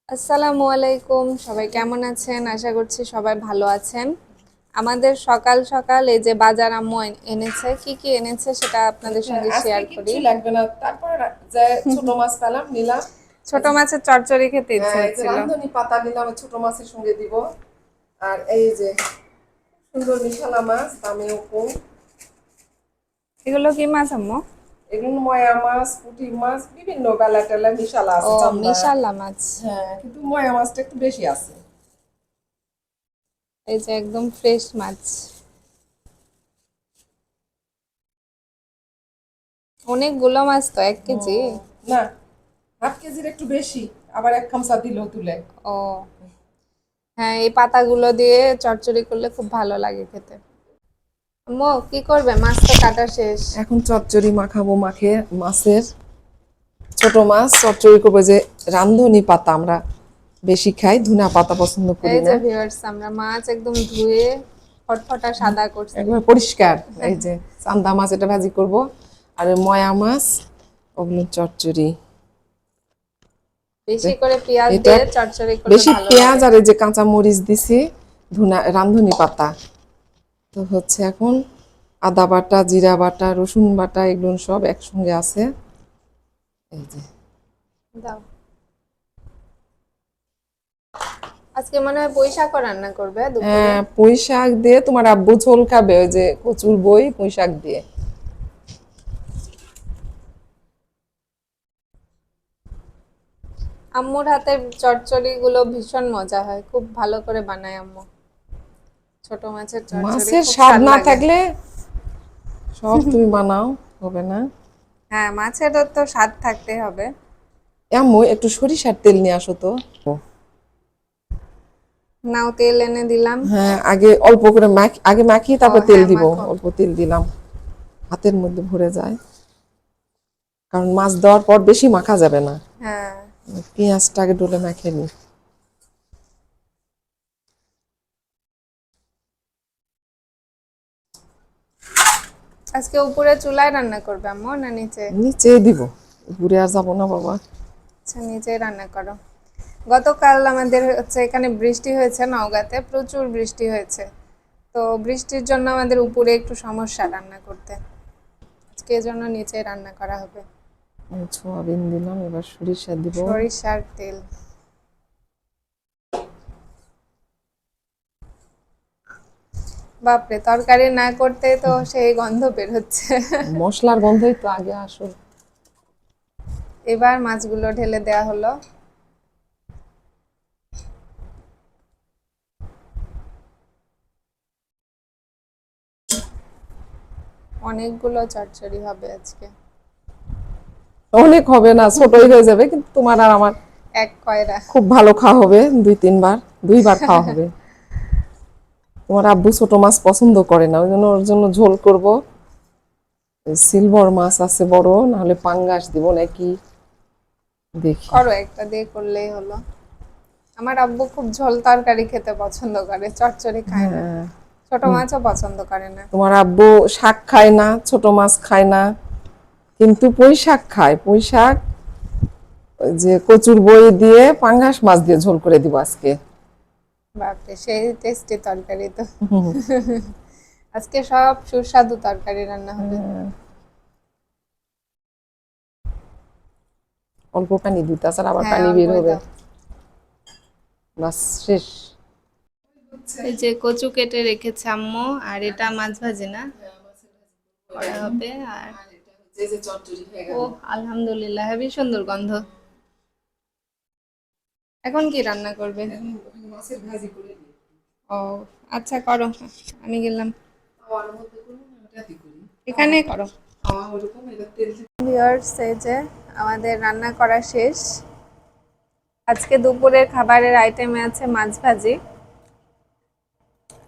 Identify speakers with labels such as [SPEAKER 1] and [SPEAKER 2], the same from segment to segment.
[SPEAKER 1] আসসালামু আলাইকুম, সবাই কেমন আছেন? আশা করছি সবাই ভালো আছেন। আমাদের সকাল সকাল এই যে বাজার আম্মু এনেছে, কি কি এনেছে সেটা আপনাদের
[SPEAKER 2] হ্যাঁ,
[SPEAKER 1] সঙ্গে
[SPEAKER 2] আজকে
[SPEAKER 1] শেয়ার করি।
[SPEAKER 2] কিচ্ছু লাগবে না। তারপর যে ছোট মাছ পেলাম নিলাম।
[SPEAKER 1] ছোট মাছের চচ্চড়ি খেতে ইচ্ছে
[SPEAKER 2] হ্যাঁ, এই যে
[SPEAKER 1] হচ্ছিল।
[SPEAKER 2] রান্ধনি পাতা নিলাম ছোট মাছের সঙ্গে দিব। আর এই যে সুন্দর মিশালা মাছ, দামেও কম।
[SPEAKER 1] এগুলো কি মাছ আম্মু?
[SPEAKER 2] এগুলো ময়া মাছ, পুঁটি মাছ, বিভিন্ন বেলা টেলা মিশালা
[SPEAKER 1] ও,
[SPEAKER 2] আছে, চান্দা।
[SPEAKER 1] মিশাল্লা মাছ।
[SPEAKER 2] হ্যাঁ, কিন্তু ময়া মাছটা একটু বেশি আছে।
[SPEAKER 1] এই যে একদম ফ্রেশ মাছ। অনেকগুলো মাছ তো, 1 কেজি।
[SPEAKER 2] না, হাফ কেজির একটু বেশি। আবার এক খামচা দিলেও তুলে।
[SPEAKER 1] ও হ্যাঁ, এই পাতাগুলো দিয়ে চচ্চড়ি করলে খুব ভালো লাগে খেতে। আম্মু কি করবে? মাছ তো কাটা শেষ।
[SPEAKER 2] এখন চচ্চড়ি মাখাবো, মাছের ছোট মাছ চচ্চড়ি করবো। যে রান্ধনি পাতা আমরা বেশি খাই, ধনিয়া পাতা পছন্দ
[SPEAKER 1] এই
[SPEAKER 2] করি
[SPEAKER 1] যে
[SPEAKER 2] না।
[SPEAKER 1] ভিউয়ার্স, আমরা মাছ একদম ধুয়ে ফটফটা সাদা করছি।
[SPEAKER 2] একবার পরিষ্কার। এই যে চান্দা মাছ, এটা ভাজি করব। আর ওই ময়া মাছ, ওগুলো চচ্চড়ি।
[SPEAKER 1] বেশি করে পেঁয়াজ
[SPEAKER 2] এটা
[SPEAKER 1] দিয়ে চচ্চড়ি করলে
[SPEAKER 2] বেশি
[SPEAKER 1] ভালো
[SPEAKER 2] পেঁয়াজ
[SPEAKER 1] লাগে।
[SPEAKER 2] আর এই যে কাঁচা মরিচ দিছি, রান্ধনি পাতা। তো হচ্ছে এখন আদা বাটা, জিরা বাটা, রসুন বাটা, এগুলো সব একসঙ্গে আছে। এই যে
[SPEAKER 1] দাও। আজকে মনে হয় পুঁই শাকও রান্না করবে দুপুরে।
[SPEAKER 2] হ্যাঁ, পুঁই শাক দিয়ে তোমার আব্বু ঝোল খাবে, ওই যে কচুর বই পুঁই শাক দিয়ে।
[SPEAKER 1] আম্মুর হাতের চচ্চড়ি গুলো ভীষণ মজা হয়, খুব ভালো করে বানায় আম্মু। ছোট মাছের চচ্চড়ি
[SPEAKER 2] মাছের
[SPEAKER 1] খুব
[SPEAKER 2] স্বাদ
[SPEAKER 1] স্বাদ
[SPEAKER 2] না
[SPEAKER 1] লাগে।
[SPEAKER 2] থাকলে সব তুমি বানাও, হবে না।
[SPEAKER 1] হ্যাঁ, মাছেরও তো স্বাদ থাকতে হবে।
[SPEAKER 2] আম্মু একটু সরিষার তেল নিয়ে আসো তো।
[SPEAKER 1] নাও, তেল এনে দিলাম।
[SPEAKER 2] হ্যাঁ, আগে অল্প করে আগে মাখিয়ে
[SPEAKER 1] ও
[SPEAKER 2] তারপর তেল
[SPEAKER 1] হ্যাঁ,
[SPEAKER 2] দিব।
[SPEAKER 1] মাখো।
[SPEAKER 2] অল্প তেল দিলাম, হাতের মধ্যে ভরে যায়। কারণ মাছ দেওয়ার পর বেশি মাখা যাবে না।
[SPEAKER 1] হ্যাঁ,
[SPEAKER 2] পেঁয়াজটা আগে ডলে মাখে নি।
[SPEAKER 1] আজকে উপরে চুলায় রান্না করবে আম্মু না নিচে?
[SPEAKER 2] নিচে দিব, ঘুরে আর যাবো না বাবা।
[SPEAKER 1] আচ্ছা, নিচেই রান্না করো। গতকাল আমাদের হচ্ছে এখানে বৃষ্টি হয়েছে, নওগাঁতে প্রচুর বৃষ্টি হয়েছে। তো বৃষ্টির জন্য আমাদের উপরে একটু সমস্যা রান্না করতে। আজকে এজন্য নিচে রান্না করা হবে।
[SPEAKER 2] সোয়াবিন দিলাম, এবার সরিষা দিব।
[SPEAKER 1] সরিষার তেল। বাপরে, তরকারি না করতে তো সেই গন্ধ বের হচ্ছে।
[SPEAKER 2] মশলার গন্ধই তো আগে আসল।
[SPEAKER 1] এবার মাছগুলো ঢেলে দেয়া হলো। অনেকগুলো চচ্চড়ি হবে আজকে।
[SPEAKER 2] অনেক হবে না, ছোটই হয়ে যাবে, কিন্তু তোমার আর আমার
[SPEAKER 1] এক কয়রা।
[SPEAKER 2] খুব ভালো খাওয়া হবে। 2-3 বার, 2বার খাওয়া হবে। তোমার আব্বু ছোট মাছ পছন্দ করে না, ওই জন্য ওর জন্য ঝোল করব। সিলভার মাছ আছে বড়, নাহলে পাঙ্গাস দিব নাকি দেখি।
[SPEAKER 1] করো, একটা দিয়ে করলেই হলো। আমার আব্বু খুব ঝোল তরকারি খেতে পছন্দ করে, চচ্চড়ি খায় না।
[SPEAKER 2] হ্যাঁ,
[SPEAKER 1] ছোট মাছও পছন্দ করে না।
[SPEAKER 2] তোমার আব্বু শাক খায় না, ছোট মাছ খায় না, কিন্তু পুঁই শাক খায়। পুঁই শাক, ওই যে কচুর বই দিয়ে পাঙ্গাস মাছ দিয়ে ঝোল করে দিব আজকে।
[SPEAKER 1] বাপরে, সেই টেস্টি তরকারি তো। আজকে সব সুস্বাদু তরকারি রান্না হবে।
[SPEAKER 2] অল্প পানি দিতে, তাছাড়া আবার
[SPEAKER 1] হ্যাঁ,
[SPEAKER 2] পানি বের
[SPEAKER 1] অল্পই
[SPEAKER 2] হবে।
[SPEAKER 1] দাও।
[SPEAKER 2] বাস, শেষ।
[SPEAKER 1] এই যে কচু কেটে রেখেছে আম্মু, আর এটা মাছ ভাজি না করা হবে। আর ও, আলহামদুলিল্লাহ, হেবি সুন্দর গন্ধ। এখন কি রান্না করবে?
[SPEAKER 2] মাছের ভাজি করে দিই।
[SPEAKER 1] ও আচ্ছা, করো, আমি গেলাম।
[SPEAKER 2] খাওয়ার মধ্যে করুন, ওটাতে করি।
[SPEAKER 1] এখানে করো।
[SPEAKER 2] খাওয়া ওরকম, এটা তেল।
[SPEAKER 1] ভিউয়ার্স, এই যে আমাদের রান্না করা শেষ। আজকে দুপুরের খাবারের আইটেমে আছে মাছ ভাজি,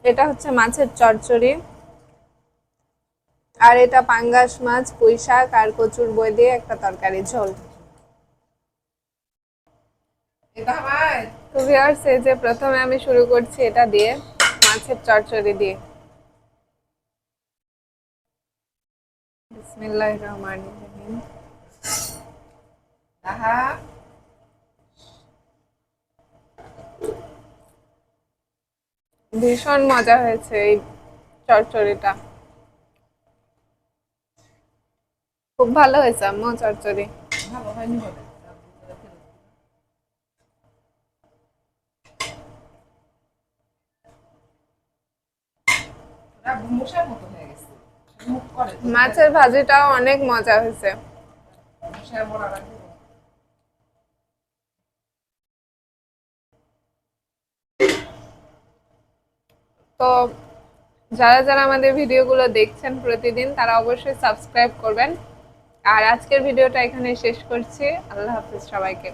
[SPEAKER 1] এটা হচ্ছে মাছের চচ্চড়ি, আর এটা পাঙ্গাস মাছ, পুঁই শাক আর কচুর বই দিয়ে একটা তরকারি ঝোল।
[SPEAKER 2] এটা হয়।
[SPEAKER 1] তো ভিউয়ার্স, এই যে প্রথমে আমি শুরু করছি এটা দিয়ে, মাছের চচ্চড়ি দিয়ে। বিসমিল্লাহির রহমানির রহিম।
[SPEAKER 2] আহা,
[SPEAKER 1] ভীষণ মজা হয়েছে এই চচ্চড়িটা। খুব ভালো হয়েছে আম্মু চচ্চড়ি।
[SPEAKER 2] ভালো হয়নি বলে মশার মতো হয়ে গেছে মুখ করে তো
[SPEAKER 1] মাছের ভাজিটাও অনেক মজা হয়েছে।
[SPEAKER 2] মশায় বড়া রাখবো।
[SPEAKER 1] তো যারা যারা আমাদের ভিডিওগুলো দেখছেন প্রতিদিন তারা অবশ্যই সাবস্ক্রাইব করবেন। আর আজকের ভিডিওটা এখানে শেষ করছি। আল্লাহ হাফিজ সবাইকে।